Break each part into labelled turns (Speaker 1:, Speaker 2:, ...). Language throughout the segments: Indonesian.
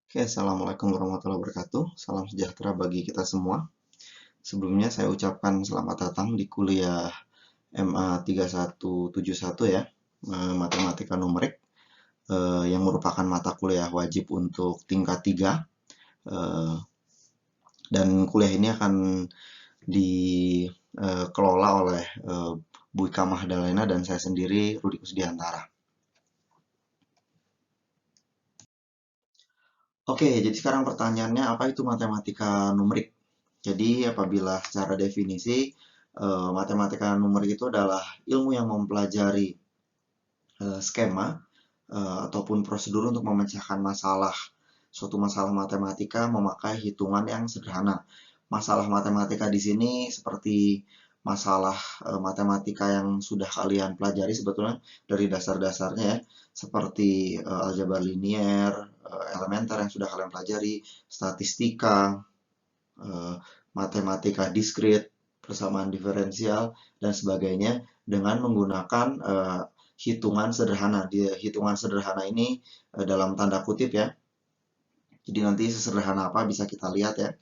Speaker 1: Oke, Assalamualaikum warahmatullahi wabarakatuh. Salam sejahtera bagi kita semua. Sebelumnya saya ucapkan selamat datang di kuliah MA 3171 ya, Matematika Numerik, yang merupakan mata kuliah wajib untuk tingkat 3. Dan kuliah ini akan dikelola oleh Bu Ika Mahdalena dan saya sendiri, Rudi Kusdiantara. Oke, jadi sekarang pertanyaannya apa itu matematika numerik? Jadi apabila secara definisi, matematika numerik itu adalah ilmu yang mempelajari skema ataupun prosedur untuk memecahkan suatu masalah matematika memakai hitungan yang sederhana. Masalah matematika di sini seperti masalah matematika yang sudah kalian pelajari sebetulnya dari dasar-dasarnya ya, seperti aljabar linier, elementer yang sudah kalian pelajari, statistika, matematika diskrit, persamaan diferensial, dan sebagainya dengan menggunakan hitungan sederhana. Hitungan sederhana ini dalam tanda kutip ya. Jadi nanti sesederhana apa bisa kita lihat ya.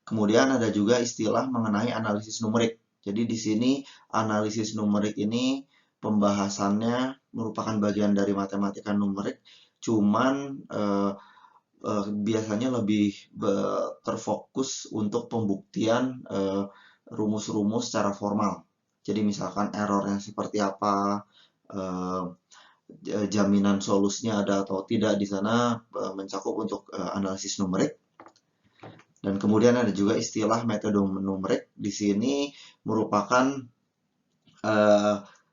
Speaker 1: Kemudian ada juga istilah mengenai analisis numerik. Jadi di sini analisis numerik ini pembahasannya merupakan bagian dari matematika numerik, cuman biasanya lebih terfokus untuk pembuktian rumus-rumus secara formal. Jadi misalkan errornya seperti apa, jaminan solusinya ada atau tidak di sana mencakup untuk analisis numerik. Dan kemudian ada juga istilah metode numerik. Di sini merupakan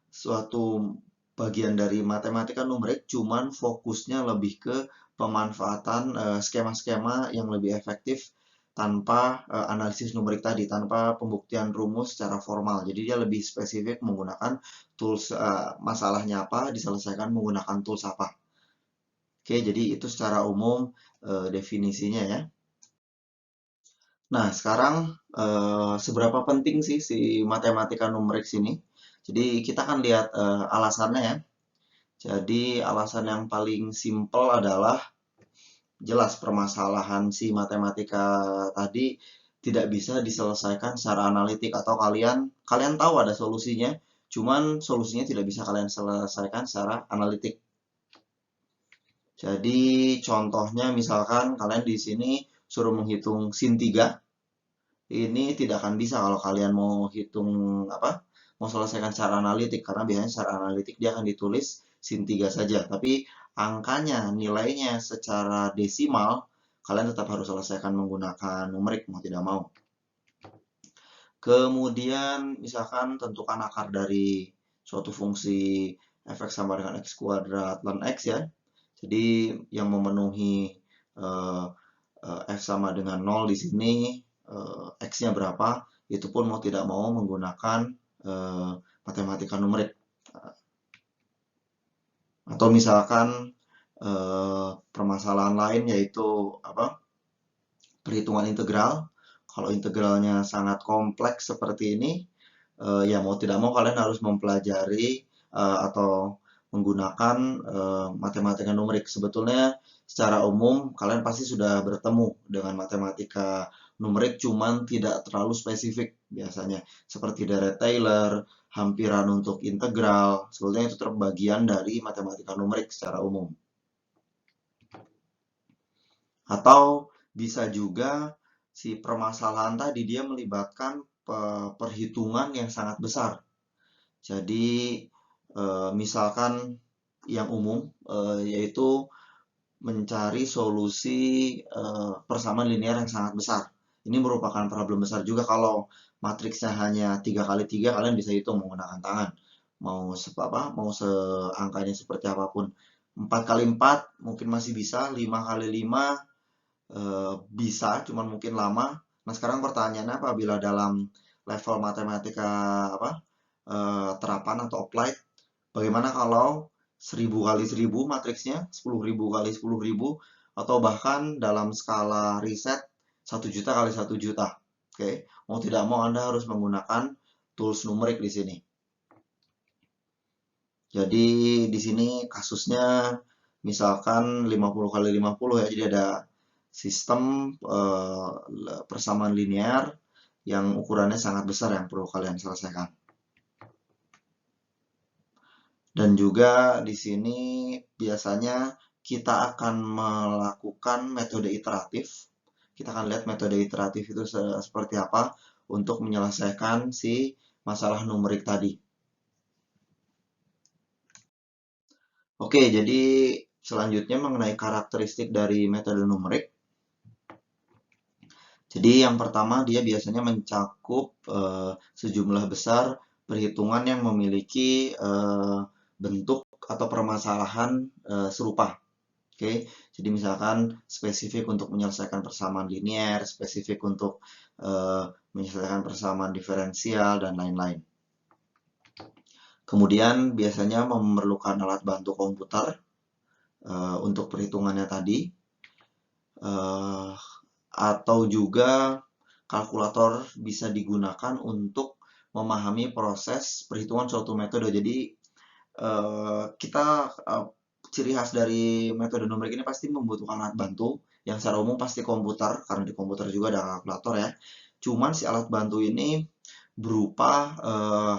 Speaker 1: suatu bagian dari matematika numerik, cuman fokusnya lebih ke pemanfaatan skema-skema yang lebih efektif tanpa analisis numerik tadi, tanpa pembuktian rumus secara formal. Jadi dia lebih spesifik menggunakan tools, masalahnya apa, diselesaikan menggunakan tools apa. Oke, jadi itu secara umum definisinya ya. Nah, sekarang seberapa penting sih si matematika numerik sini? Jadi kita akan lihat alasannya ya. Jadi alasan yang paling simpel adalah jelas permasalahan si matematika tadi tidak bisa diselesaikan secara analitik atau kalian tahu ada solusinya, cuman solusinya tidak bisa kalian selesaikan secara analitik. Jadi contohnya misalkan kalian di sini suruh menghitung sin 3, ini tidak akan bisa kalau kalian mau hitung apa? Mau selesaikan secara analitik karena biasanya secara analitik dia akan ditulis sin 3 saja, tapi angkanya, nilainya secara desimal kalian tetap harus selesaikan menggunakan numerik mau tidak mau. Kemudian misalkan tentukan akar dari suatu fungsi f(x) sama dengan x kuadrat ln x ya. Jadi yang memenuhi f sama dengan 0 di sini, x-nya berapa, itu pun mau tidak mau menggunakan matematika numerik. Atau misalkan permasalahan lain yaitu perhitungan integral. Kalau integralnya sangat kompleks seperti ini, ya mau tidak mau kalian harus mempelajari atau menggunakan matematika numerik. Sebetulnya secara umum kalian pasti sudah bertemu dengan matematika numerik, cuman tidak terlalu spesifik biasanya. Seperti deret Taylor, hampiran untuk integral, sebetulnya itu terbagian dari matematika numerik secara umum. Atau bisa juga si permasalahan tadi dia melibatkan perhitungan yang sangat besar. Jadi misalkan yang umum yaitu mencari solusi persamaan linear yang sangat besar. Ini merupakan problem besar juga kalau matriksnya hanya 3x3, kalian bisa hitung menggunakan tangan. Mau seangkanya seperti apapun. 4x4 mungkin masih bisa, 5x5 bisa, cuman mungkin lama. Nah, sekarang pertanyaannya apabila dalam level matematika terapan atau applied, bagaimana kalau 1000x1000 matriksnya, 10.000 kali 10.000, atau bahkan dalam skala riset 1 juta kali 1 juta. Oke, mau tidak mau Anda harus menggunakan tools numerik di sini. Jadi di sini kasusnya misalkan 50 kali 50 ya. Jadi ada sistem persamaan linear yang ukurannya sangat besar yang perlu kalian selesaikan. Dan juga di sini biasanya kita akan melakukan metode iteratif. Kita akan lihat metode iteratif itu seperti apa untuk menyelesaikan si masalah numerik tadi. Oke, jadi selanjutnya mengenai karakteristik dari metode numerik. Jadi yang pertama dia biasanya mencakup sejumlah besar perhitungan yang memiliki bentuk atau permasalahan serupa. Oke, jadi misalkan spesifik untuk menyelesaikan persamaan linear, spesifik untuk menyelesaikan persamaan diferensial, dan lain-lain. Kemudian biasanya memerlukan alat bantu komputer untuk perhitungannya tadi, atau juga kalkulator bisa digunakan untuk memahami proses perhitungan suatu metode. Jadi ciri khas dari metode numerik ini pasti membutuhkan alat bantu yang secara umum pasti komputer, karena di komputer juga ada kalkulator ya. Cuman si alat bantu ini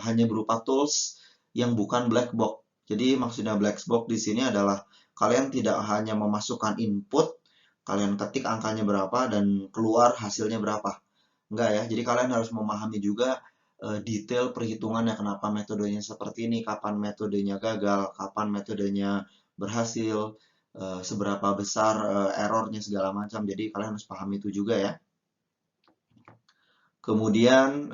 Speaker 1: hanya berupa tools yang bukan black box. Jadi maksudnya black box di sini adalah kalian tidak hanya memasukkan input, kalian ketik angkanya berapa dan keluar hasilnya berapa. Enggak ya, jadi kalian harus memahami juga detail perhitungannya, kenapa metodenya seperti ini, kapan metodenya gagal, kapan metodenya berhasil, seberapa besar errornya segala macam. Jadi kalian harus pahami itu juga ya. Kemudian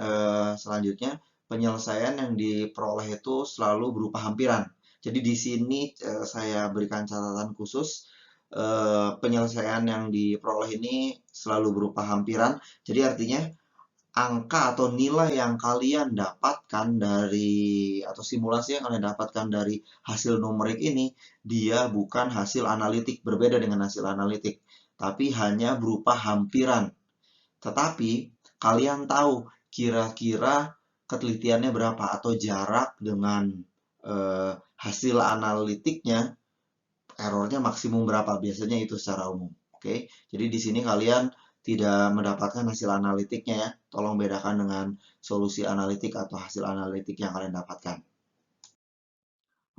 Speaker 1: selanjutnya penyelesaian yang diperoleh itu selalu berupa hampiran. Jadi di sini saya berikan catatan khusus, penyelesaian yang diperoleh ini selalu berupa hampiran. Jadi artinya angka atau nilai yang kalian dapatkan atau simulasi yang kalian dapatkan dari hasil numerik ini, dia bukan hasil analitik, berbeda dengan hasil analitik, tapi hanya berupa hampiran. Tetapi kalian tahu kira-kira ketelitiannya berapa atau jarak dengan hasil analitiknya, errornya maksimum berapa, biasanya itu secara umum. Oke, jadi di sini kalian tidak mendapatkan hasil analitiknya ya. Tolong bedakan dengan solusi analitik atau hasil analitik yang kalian dapatkan.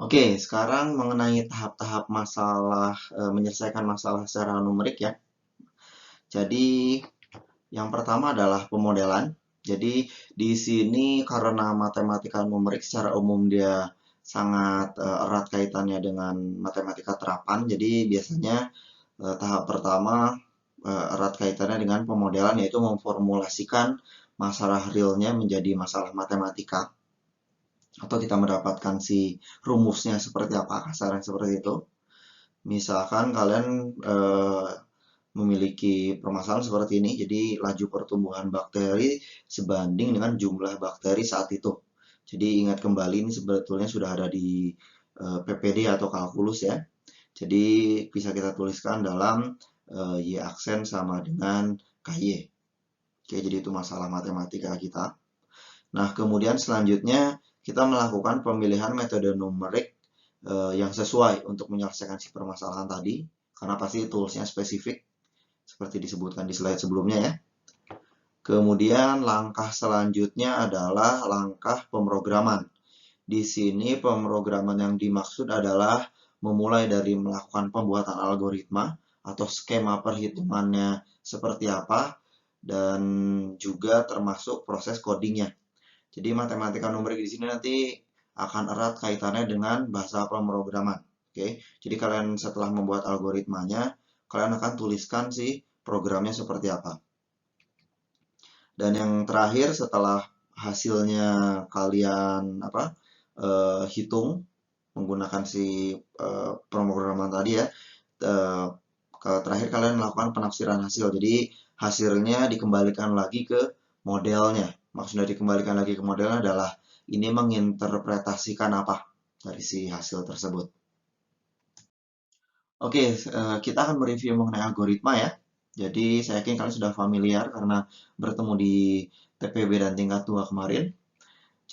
Speaker 1: Oke, sekarang mengenai tahap-tahap menyelesaikan masalah secara numerik ya. Jadi yang pertama adalah pemodelan. Jadi di sini karena matematika numerik secara umum dia sangat erat kaitannya dengan matematika terapan. Jadi biasanya tahap pertama erat kaitannya dengan pemodelan, yaitu memformulasikan masalah realnya menjadi masalah matematika, atau kita mendapatkan si rumusnya seperti apa, kasaran seperti itu. Misalkan kalian memiliki permasalahan seperti ini, jadi laju pertumbuhan bakteri sebanding dengan jumlah bakteri saat itu. Jadi ingat kembali, ini sebetulnya sudah ada di PPD atau kalkulus ya. Jadi bisa kita tuliskan dalam Y aksen sama dengan KY. Oke, jadi itu masalah matematika kita. Nah, kemudian selanjutnya kita melakukan pemilihan metode numerik yang sesuai untuk menyelesaikan si permasalahan tadi, karena pasti toolsnya spesifik, seperti disebutkan di slide sebelumnya ya. Kemudian langkah selanjutnya adalah langkah pemrograman. Di sini pemrograman yang dimaksud adalah memulai dari melakukan pembuatan algoritma atau skema perhitungannya seperti apa, dan juga termasuk proses codingnya. Jadi matematika numerik di sini nanti akan erat kaitannya dengan bahasa pemrograman. Oke, jadi kalian setelah membuat algoritmanya, kalian akan tuliskan sih programnya seperti apa. Dan yang terakhir, setelah hasilnya kalian hitung menggunakan si pemrograman tadi ya, terakhir kalian melakukan penafsiran hasil. Jadi hasilnya dikembalikan lagi ke modelnya. Maksudnya dikembalikan lagi ke modelnya adalah ini menginterpretasikan apa dari si hasil tersebut. Oke, kita akan mereview mengenai algoritma ya. Jadi saya yakin kalian sudah familiar karena bertemu di TPB dan tingkat 2 kemarin.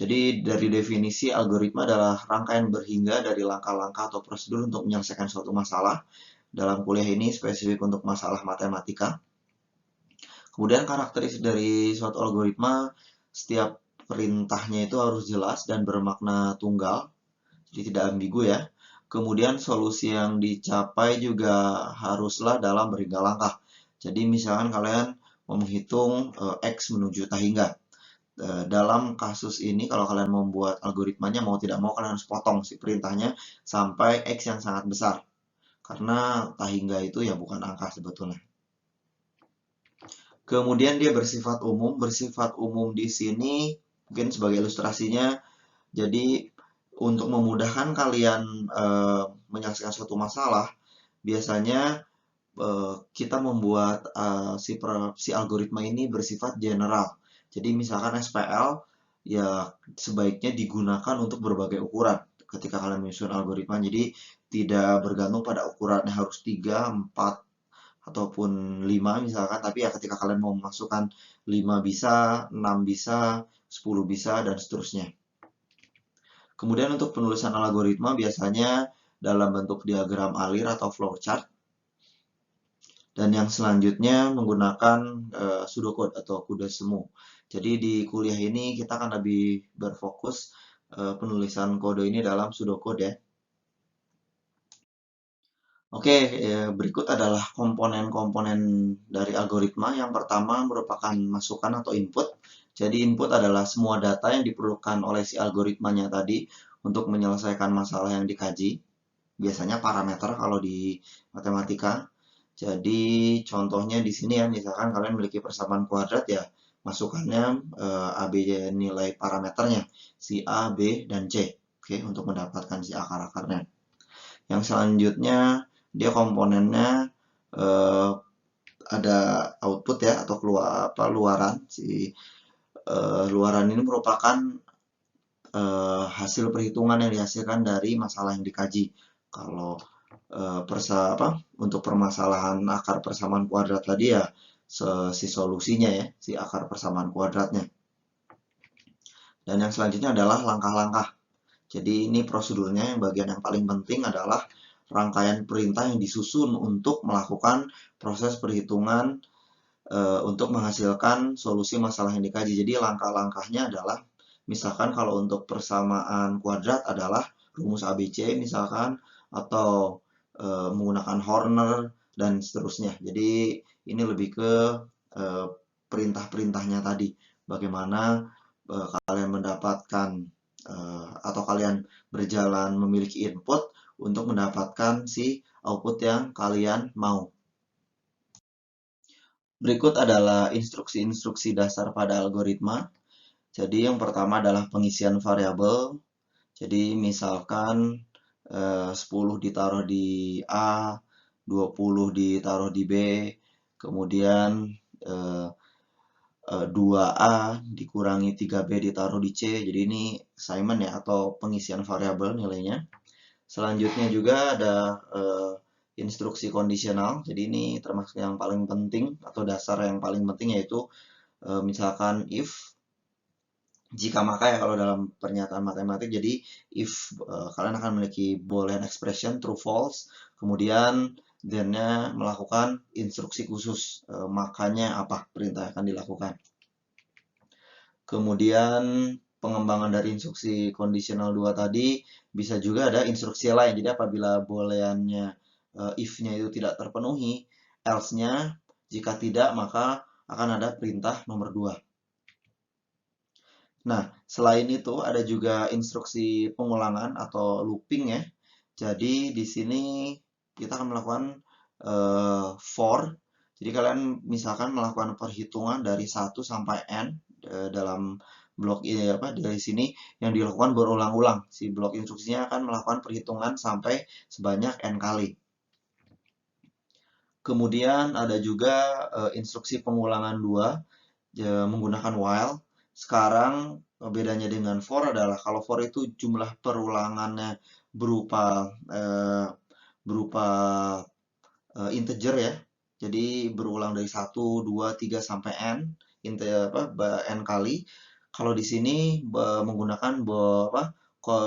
Speaker 1: Jadi dari definisi algoritma adalah rangkaian berhingga dari langkah-langkah atau prosedur untuk menyelesaikan suatu masalah. Dalam kuliah ini spesifik untuk masalah matematika. Kemudian karakteristik dari suatu algoritma, setiap perintahnya itu harus jelas dan bermakna tunggal, jadi tidak ambigu ya. Kemudian solusi yang dicapai juga haruslah dalam berhingga langkah. Jadi misalkan kalian mau menghitung X menuju tahingga. Dalam kasus ini kalau kalian membuat algoritmanya mau tidak mau kalian harus potong si perintahnya sampai X yang sangat besar. Karena tahingga itu ya bukan angka sebetulnya. Kemudian dia bersifat umum. Bersifat umum di sini mungkin sebagai ilustrasinya, jadi untuk memudahkan kalian menyelesaikan suatu masalah, biasanya kita membuat si algoritma ini bersifat general. Jadi misalkan SPL ya sebaiknya digunakan untuk berbagai ukuran ketika kalian menyusun algoritma. Jadi tidak bergantung pada ukurannya harus 3, 4, ataupun 5 misalkan, tapi ya ketika kalian mau memasukkan 5 bisa, 6 bisa, 10 bisa, dan seterusnya. Kemudian untuk penulisan algoritma biasanya dalam bentuk diagram alir atau flowchart. Dan yang selanjutnya menggunakan pseudocode atau kuda semu. Jadi di kuliah ini kita akan lebih berfokus penulisan kode ini dalam pseudocode ya. Oke, berikut adalah komponen-komponen dari algoritma. Yang pertama merupakan masukan atau input. Jadi input adalah semua data yang diperlukan oleh si algoritmanya tadi untuk menyelesaikan masalah yang dikaji. Biasanya parameter kalau di matematika. Jadi contohnya di sini ya, misalkan kalian memiliki persamaan kuadrat ya, masukannya A, B, nilai parameternya, si A, B, dan C. Oke, untuk mendapatkan si akar-akarnya. Yang selanjutnya dia komponennya ada output ya atau luaran. Si luaran ini merupakan hasil perhitungan yang dihasilkan dari masalah yang dikaji. Kalau untuk permasalahan akar persamaan kuadrat tadi ya si solusinya ya, si akar persamaan kuadratnya. Dan yang selanjutnya adalah langkah-langkah. Jadi ini prosedurnya, yang bagian yang paling penting adalah rangkaian perintah yang disusun untuk melakukan proses perhitungan untuk menghasilkan solusi masalah yang dikaji. Jadi langkah-langkahnya adalah misalkan kalau untuk persamaan kuadrat adalah rumus ABC misalkan, atau menggunakan Horner dan seterusnya. Jadi ini lebih ke perintah-perintahnya tadi. Bagaimana kalian mendapatkan atau kalian berjalan memiliki input untuk mendapatkan si output yang kalian mau. Berikut adalah instruksi-instruksi dasar pada algoritma. Jadi yang pertama adalah pengisian variabel. Jadi misalkan 10 ditaruh di A, 20 ditaruh di B, kemudian 2A dikurangi 3B ditaruh di C. Jadi ini assignment ya, atau pengisian variabel nilainya. Selanjutnya juga ada instruksi kondisional. Jadi ini termasuk yang paling penting atau dasar yang paling penting, yaitu misalkan if, jika maka ya kalau dalam pernyataan matematik. Jadi if kalian akan memiliki boolean expression true false, kemudian then-nya melakukan instruksi khusus, makanya apa perintah yang akan dilakukan. Kemudian pengembangan dari instruksi kondisional 2 tadi bisa juga ada instruksi lain. Jadi apabila booleannya if-nya itu tidak terpenuhi, else-nya jika tidak maka akan ada perintah nomor 2. Nah, selain itu ada juga instruksi pengulangan atau looping ya. Jadi di sini kita akan melakukan for. Jadi kalian misalkan melakukan perhitungan dari 1 sampai n dalam blok ini dari sini yang dilakukan berulang-ulang. Si blok instruksinya akan melakukan perhitungan sampai sebanyak n kali. Kemudian ada juga instruksi pengulangan 2 menggunakan while. Sekarang bedanya dengan for adalah kalau for itu jumlah perulangannya berupa integer ya. Jadi berulang dari 1, 2, 3 sampai n, n kali. Kalau di sini menggunakan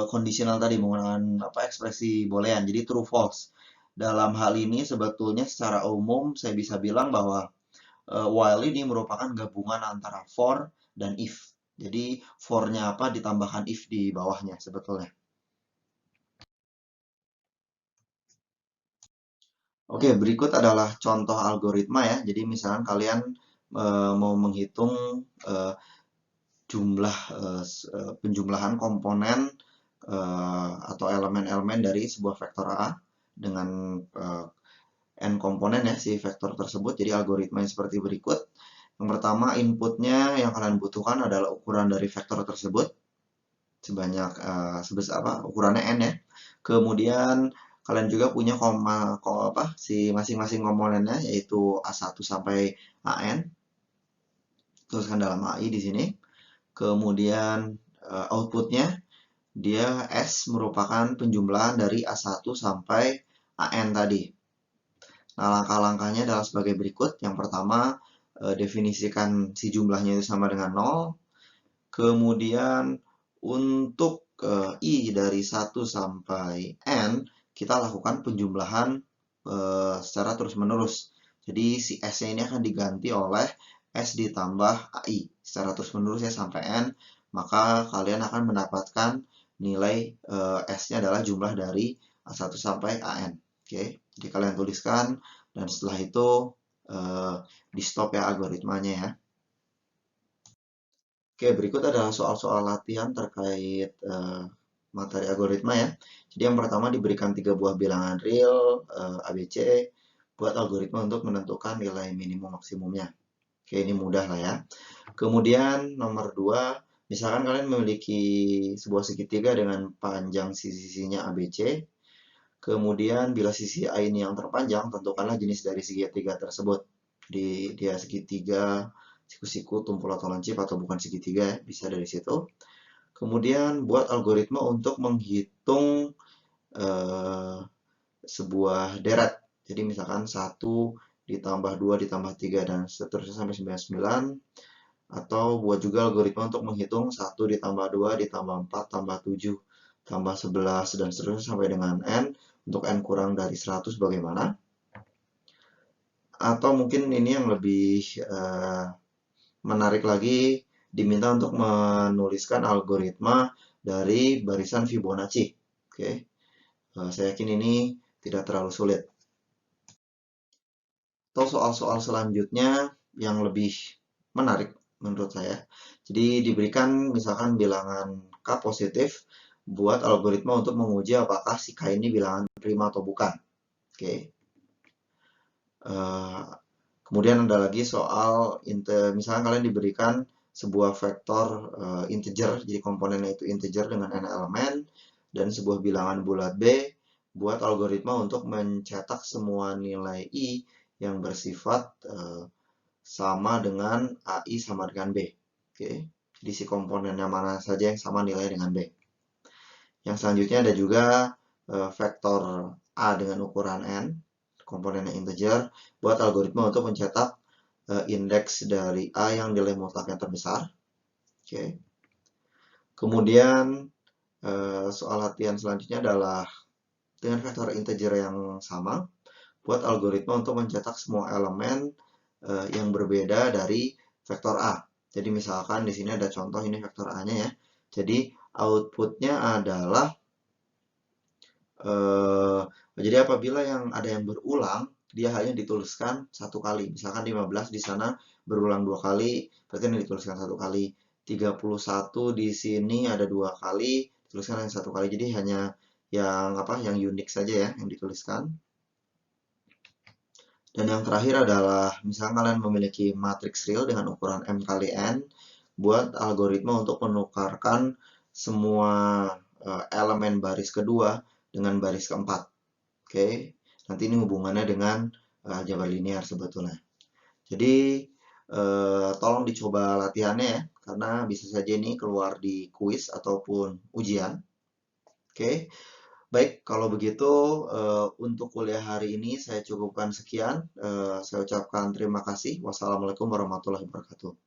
Speaker 1: conditional tadi, menggunakan ekspresi boolean, jadi true false. Dalam hal ini sebetulnya secara umum saya bisa bilang bahwa while ini merupakan gabungan antara for dan if. Jadi for-nya apa ditambahkan if di bawahnya sebetulnya. Oke, berikut adalah contoh algoritma ya. Jadi misalkan kalian mau menghitung jumlah penjumlahan komponen atau elemen-elemen dari sebuah vektor A dengan n komponen ya si vektor tersebut. Jadi algoritmanya seperti berikut. Yang pertama, inputnya yang kalian butuhkan adalah ukuran dari vektor tersebut sebanyak sebesar ukurannya n ya. Kemudian kalian juga punya si masing-masing komponennya yaitu A1 sampai AN. Tuliskan dalam AI di sini. Kemudian outputnya dia S merupakan penjumlahan dari A1 sampai AN tadi. Nah, langkah-langkahnya adalah sebagai berikut. Yang pertama, definisikan si jumlahnya itu sama dengan 0. Kemudian untuk I dari 1 sampai N, kita lakukan penjumlahan secara terus-menerus. Jadi si S-nya ini akan diganti oleh S ditambah AI secara terus-menerus ya sampai N. Maka kalian akan mendapatkan nilai S-nya adalah jumlah dari A1 sampai AN. Oke, jadi kalian tuliskan dan setelah itu di stop ya algoritmanya ya. Oke, berikut adalah soal-soal latihan terkait materi algoritma ya. Jadi yang pertama diberikan 3 buah bilangan real ABC buat algoritma untuk menentukan nilai minimum maksimumnya. Oke, ini mudah lah ya. Kemudian nomor 2, misalkan kalian memiliki sebuah segitiga dengan panjang sisi-sisinya ABC. Kemudian bila sisi A ini yang terpanjang, tentukanlah jenis dari segitiga tersebut. Jadi dia segitiga, siku-siku, tumpul atau lancip atau bukan segitiga ya, bisa dari situ. Kemudian buat algoritma untuk menghitung sebuah deret. Jadi misalkan 1 ditambah 2 ditambah 3 dan seterusnya sampai 99. Atau buat juga algoritma untuk menghitung 1 ditambah 2 ditambah 4 tambah 7 tambah 11 dan seterusnya sampai dengan N. Untuk N kurang dari 100 bagaimana? Atau mungkin ini yang lebih menarik lagi, diminta untuk menuliskan algoritma dari barisan Fibonacci. Oke, saya yakin ini tidak terlalu sulit. Atau soal-soal selanjutnya yang lebih menarik menurut saya. Jadi diberikan misalkan bilangan K positif buat algoritma untuk menguji apakah si K ini bilangan prima atau bukan. Oke. Kemudian ada lagi soal misalkan kalian diberikan sebuah vektor integer, jadi komponennya itu integer dengan n elemen, dan sebuah bilangan bulat B buat algoritma untuk mencetak semua nilai I yang bersifat sama dengan AI sama dengan B. Oke, jadi si komponennya mana saja yang sama nilai dengan B. Yang selanjutnya ada juga vektor A dengan ukuran n, komponennya integer, buat algoritma untuk mencetak indeks dari A yang nilai mutlaknya terbesar. Oke. Kemudian soal latihan selanjutnya adalah dengan vektor integer yang sama, buat algoritma untuk mencetak semua elemen yang berbeda dari vektor A. Jadi misalkan di sini ada contoh ini vektor A-nya ya. Jadi outputnya adalah jadi apabila ada yang berulang, dia hanya dituliskan satu kali. Misalkan 15 di sana berulang 2 kali, berarti ini dituliskan 1 kali. 31 di sini ada 2 kali, dituliskan hanya 1 kali. Jadi hanya yang unik saja ya yang dituliskan. Dan yang terakhir adalah misalkan kalian memiliki matriks real dengan ukuran M kali N, buat algoritma untuk menukarkan semua elemen baris kedua dengan baris keempat. Oke, nanti ini hubungannya dengan aljabar linear sebetulnya. Jadi tolong dicoba latihannya ya, karena bisa saja ini keluar di kuis ataupun ujian. Oke, baik kalau begitu untuk kuliah hari ini saya cukupkan sekian. Saya ucapkan terima kasih. Wassalamualaikum warahmatullahi wabarakatuh.